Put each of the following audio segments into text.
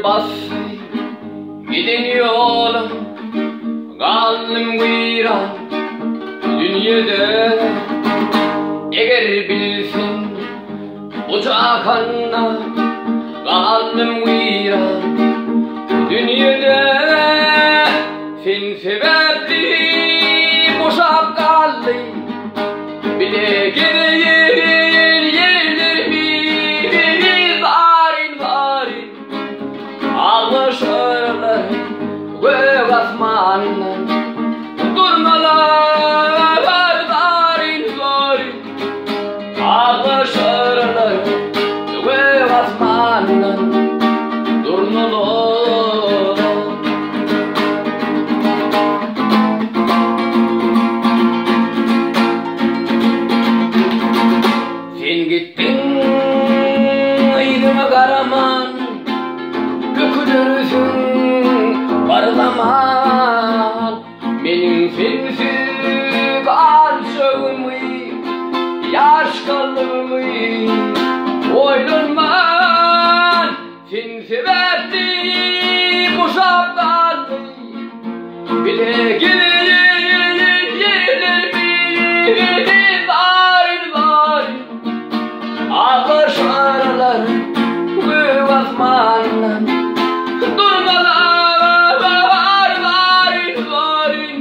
bastı gidin yolum, kaldım kıyran dünyada. Eğer bilsin ocak anna, kaldım kıyran dünyada. Sen sebepli boşap kaldı, bile gelir yerlerimi varin varin. Ağlaşırlar gök asmandan, durmalar varin varin. Ağlaşırlar gök asmandan, durmalar. Sen gittin aydına karaman, dökülürsün var zaman. Benim sensiz aşığımı, yaş kalımı oylunman. Sen sebepli boşap kaldı, bile gelir yerlerimi varin varin. Ağlaşırlar gök asmandan, durmalar varin varin.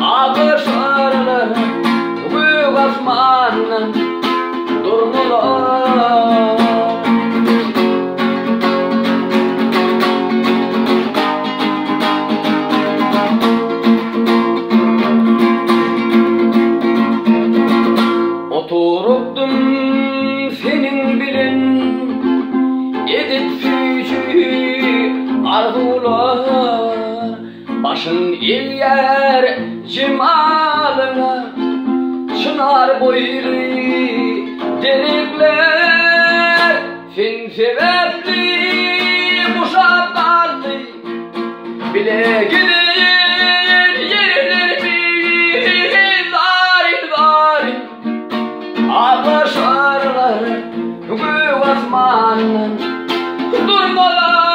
Ağlaşırlar gök asmandan, durmalar. Oturupdum senin bilen edip fücü arzular, başın eğer cemalına çınar boylu derekler. Sen sebepli boşap kaldı, bile gelir yerlerimi varin varin. Ağlaşırlar gök asmandan, durmalar.